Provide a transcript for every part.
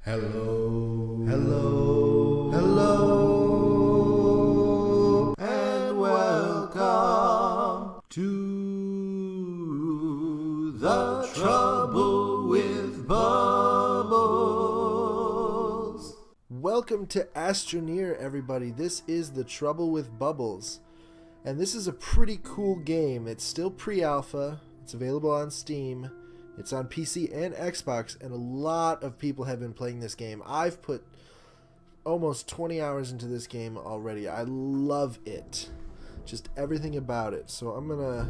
Hello, hello, hello, and welcome to The Trouble with Bubbles. Welcome to Astroneer, everybody. This is The Trouble with Bubbles, and this is a pretty cool game. It's still pre-alpha. It's available on Steam. It's on PC and Xbox, and a lot of people have been playing this game. I've put almost 20 hours into this game already. I love it. Just everything about it. So I'm going to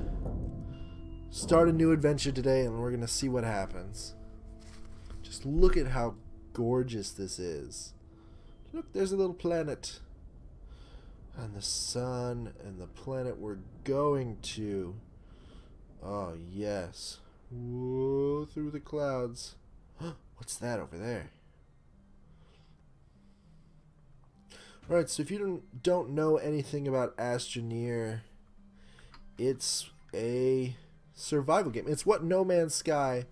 start a new adventure today, and we're going to see what happens. Just look at how gorgeous this is. Look, there's a little planet. And the sun and the planet we're going to. Oh, yes. Whoa, through the clouds. What's that over there? Alright, so if you don't know anything about Astroneer, it's a survival game. It's what No Man's Sky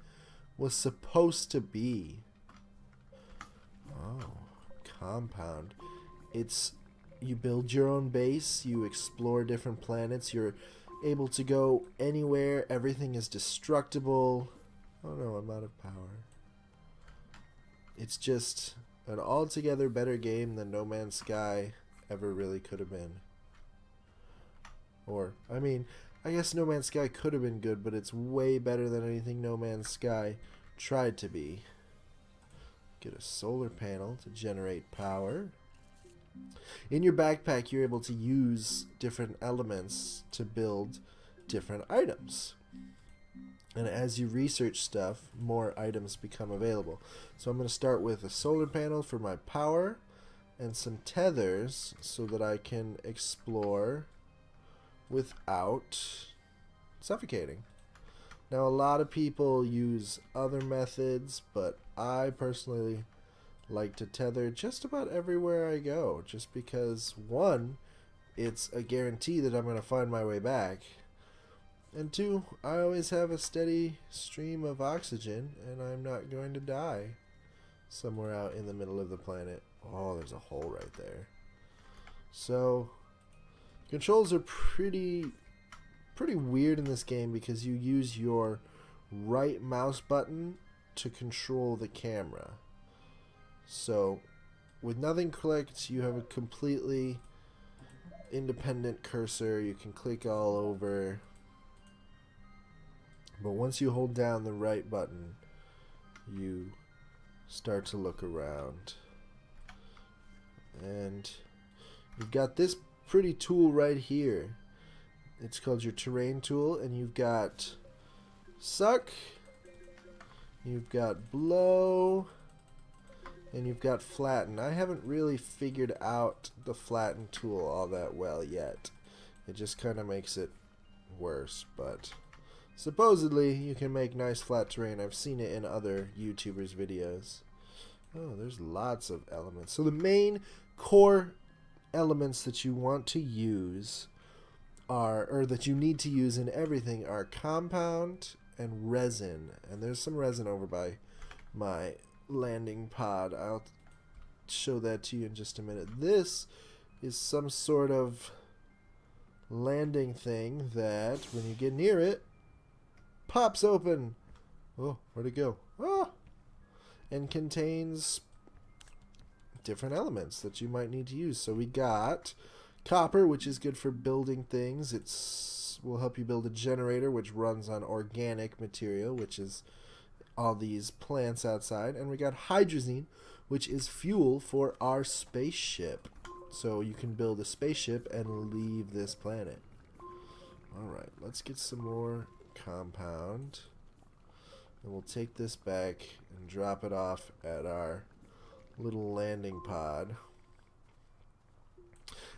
was supposed to be. Oh, compound. It's, you build your own base, you explore different planets, you're able to go anywhere, everything is destructible. Oh no, I'm out of power. It's just an altogether better game than No Man's Sky ever really could have been. Or, I mean, I guess No Man's Sky could have been good, but it's way better than anything No Man's Sky tried to be. Get a solar panel to generate power. In your backpack, you're able to use different elements to build different items. And as you research stuff, more items become available. So I'm going to start with a solar panel for my power and some tethers so that I can explore without suffocating. Now, a lot of people use other methods, but I personally like to tether just about everywhere I go, just because, one, it's a guarantee that I'm going to find my way back, and two, I always have a steady stream of oxygen and I'm not going to die somewhere out in the middle of the planet. Oh, there's a hole right there. So controls are pretty weird in this game because you use your right mouse button to control the camera. So, with nothing clicked, you have a completely independent cursor. You can click all over. But once you hold down the right button, you start to look around. And you've got this pretty tool right here. It's called your terrain tool, and you've got suck, you've got blow, and you've got flatten. I haven't really figured out the flatten tool all that well yet. It just kind of makes it worse, but supposedly you can make nice flat terrain. I've seen it in other YouTubers' videos. Oh, there's lots of elements. So the main core elements that you want to use are, or that you need to use in everything, are compound and resin. And there's some resin over by my landing pod. I'll show that to you in just a minute. This is some sort of landing thing that when you get near it pops open. Oh, where'd it go? Ah! And contains different elements that you might need to use. So we got copper, which is good for building things. It's will help you build a generator which runs on organic material, which is all these plants outside. And we got hydrazine, which is fuel for our spaceship. So you can build a spaceship and leave this planet. Alright, let's get some more compound. And we'll take this back and drop it off at our little landing pod.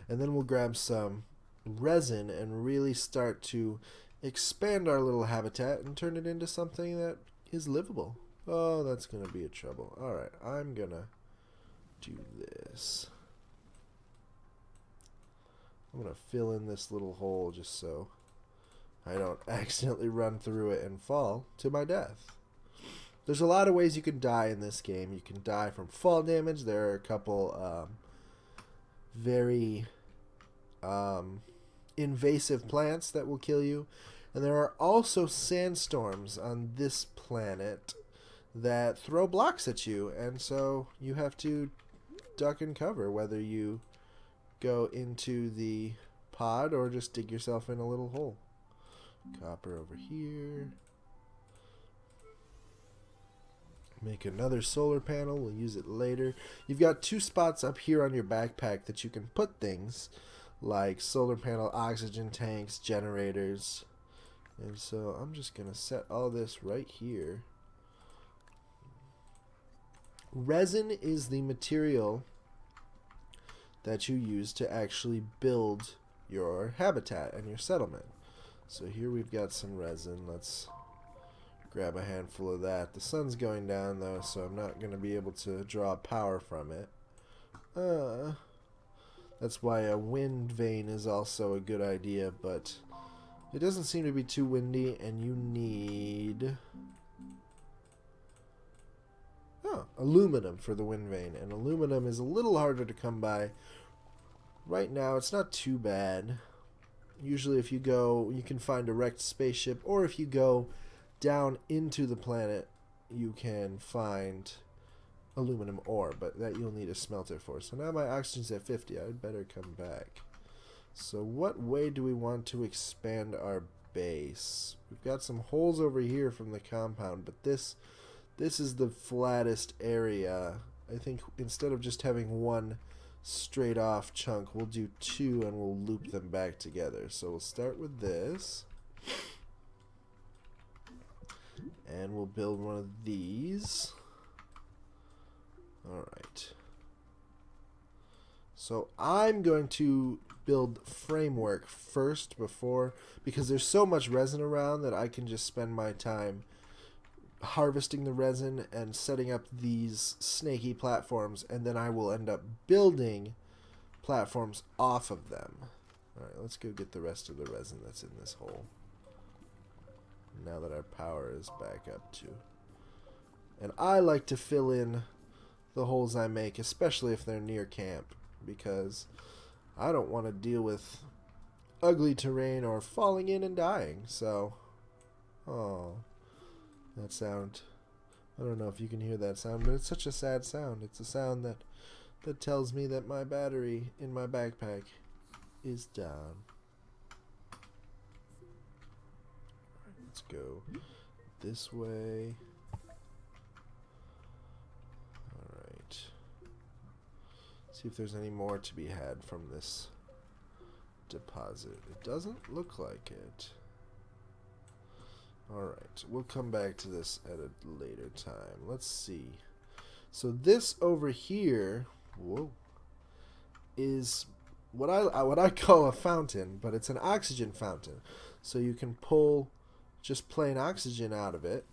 And then we'll grab some resin and really start to expand our little habitat and turn it into something that is livable. Oh, that's going to be a trouble. Alright, I'm going to do this. I'm going to fill in this little hole just so I don't accidentally run through it and fall to my death. There's a lot of ways you can die in this game. You can die from fall damage. There are a couple very invasive plants that will kill you. And there are also sandstorms on this planet that throw blocks at you. And so you have to duck and cover, whether you go into the pod or just dig yourself in a little hole. Copper over here. Make another solar panel. We'll use it later. You've got 2 spots up here on your backpack that you can put things like solar panel, oxygen tanks, generators. And so I'm just going to set all this right here. Resin is the material that you use to actually build your habitat and your settlement. So here we've got some resin. Let's grab a handful of that. The sun's going down though, so I'm not going to be able to draw power from it. That's why a wind vane is also a good idea, but it doesn't seem to be too windy, and you need aluminum for the wind vane, and aluminum is a little harder to come by. Right now it's not too bad. Usually if you go, you can find a wrecked spaceship, or if you go down into the planet you can find aluminum ore, but that you'll need a smelter for. So now my oxygen's at 50. I'd better come back. So what way do we want to expand our base? We've got some holes over here from the compound, but this is the flattest area. I think instead of just having one straight off chunk, we'll do 2 and we'll loop them back together. So we'll start with this. And we'll build one of these. Alright. So I'm going to build framework first because there's so much resin around that I can just spend my time harvesting the resin and setting up these snaky platforms, and then I will end up building platforms off of them. Alright, let's go get the rest of the resin that's in this hole. Now that our power is back up too. And I like to fill in the holes I make, especially if they're near camp, because I don't want to deal with ugly terrain or falling in and dying. So, oh, that sound, I don't know if you can hear that sound, but it's such a sad sound. It's a sound that tells me that my battery in my backpack is down. Let's go this way. Alright. See if there's any more to be had from this deposit. It doesn't look like it. Alright, we'll come back to this at a later time. Let's see. So this over here, whoa, is what I call a fountain, but it's an oxygen fountain. So you can pull just plain oxygen out of it,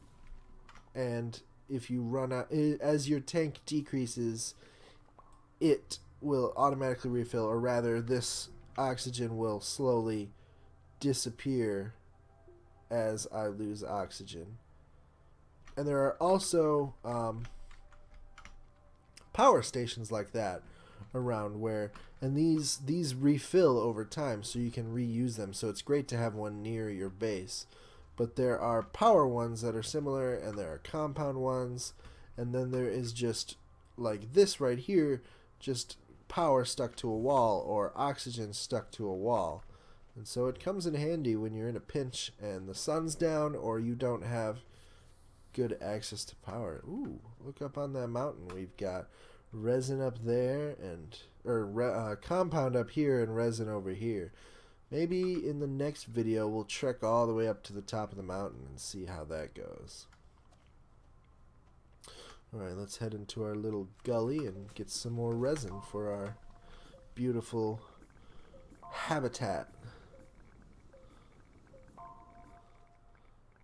and if you run out, as your tank decreases, it will automatically refill, or rather this oxygen will slowly disappear as I lose oxygen. And there are also power stations like that around where, and these refill over time, so you can reuse them. So it's great to have one near your base. But there are power ones that are similar, and there are compound ones, and then there is just like this right here, just power stuck to a wall or oxygen stuck to a wall. And so it comes in handy when you're in a pinch and the sun's down or you don't have good access to power. Ooh, look up on that mountain. We've got resin up there, and compound up here and resin over here. Maybe in the next video we'll trek all the way up to the top of the mountain and see how that goes. Alright, let's head into our little gully and get some more resin for our beautiful habitat.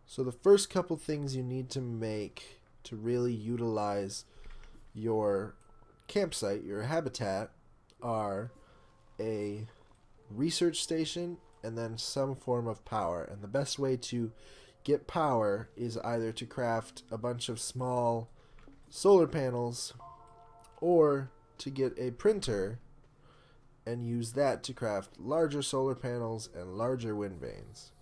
So the first couple things you need to make to really utilize your campsite, your habitat, are a research station and then some form of power. And the best way to get power is either to craft a bunch of small solar panels or to get a printer and use that to craft larger solar panels and larger wind vanes.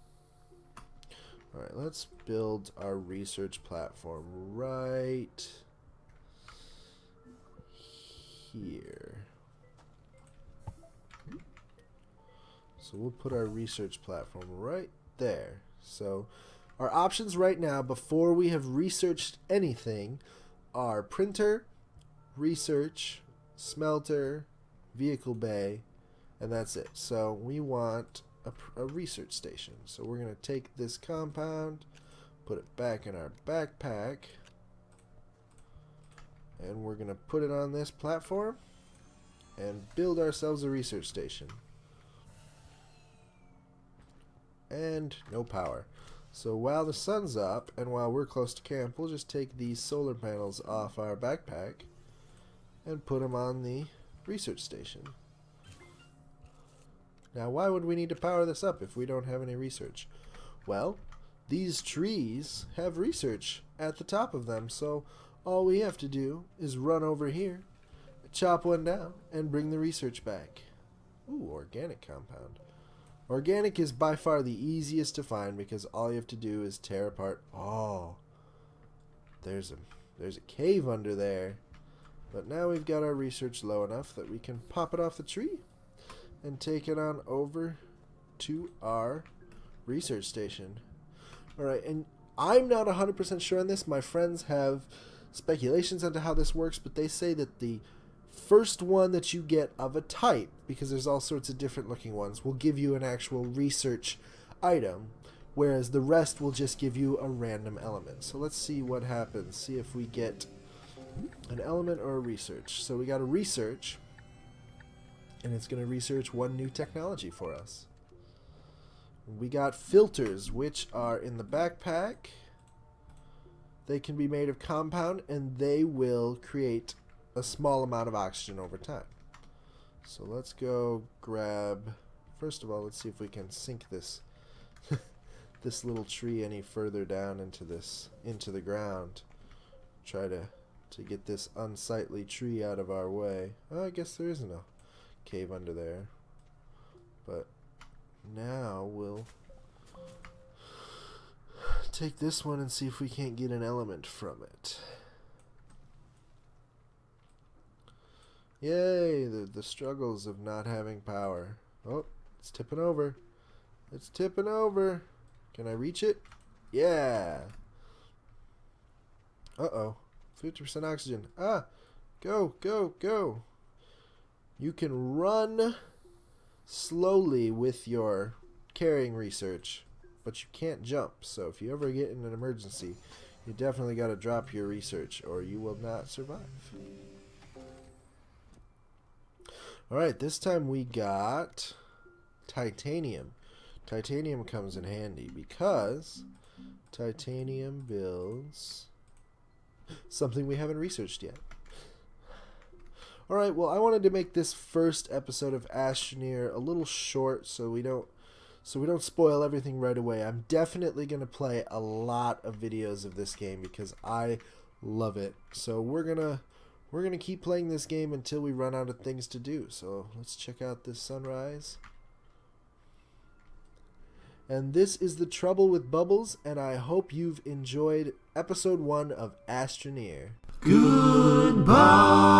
Alright, let's build our research platform right here. So we'll put our research platform right there. So our options right now, before we have researched anything, are printer, research, smelter, vehicle bay, and that's it. So we want a research station. So we're going to take this compound, put it back in our backpack, and we're going to put it on this platform and build ourselves a research station. And no power. So while the sun's up and while we're close to camp, we'll just take these solar panels off our backpack and put them on the research station. Now, why would we need to power this up if we don't have any research? Well, these trees have research at the top of them, so all we have to do is run over here, chop one down, and bring the research back. Ooh, organic compound. Organic is by far the easiest to find because all you have to do is tear apart. Oh, there's a cave under there. But now we've got our research low enough that we can pop it off the tree and take it on over to our research station. Alright, and I'm not 100% sure on this. My friends have speculations into how this works, but they say that the first one that you get of a type, because there's all sorts of different looking ones, will give you an actual research item, whereas the rest will just give you a random element. So let's see what happens. See if we get an element or a research. So we got a research, and it's going to research one new technology for us. We got filters, which are in the backpack. They can be made of compound, and they will create a small amount of oxygen over time. So let's go grab, first of all, let's see if we can sink this this little tree any further down into the ground. Try to get this unsightly tree out of our way. Oh, I guess there isn't a cave under there. But now we'll take this one and see if we can't get an element from it. Yay, the struggles of not having power. Oh, it's tipping over. It's tipping over. Can I reach it? Yeah. Uh-oh. 50% oxygen. Ah! Go, go, go. You can run slowly with your carrying research, but you can't jump. So if you ever get in an emergency, you definitely got to drop your research or you will not survive. Alright, this time we got titanium. Titanium comes in handy because titanium builds something we haven't researched yet. Alright, well, I wanted to make this first episode of Astroneer a little short so we don't spoil everything right away. I'm definitely going to play a lot of videos of this game because I love it. So we're gonna keep playing this game until we run out of things to do. So let's check out this sunrise. And this is the trouble with bubbles, and I hope you've enjoyed episode 1 of Astroneer. Goodbye.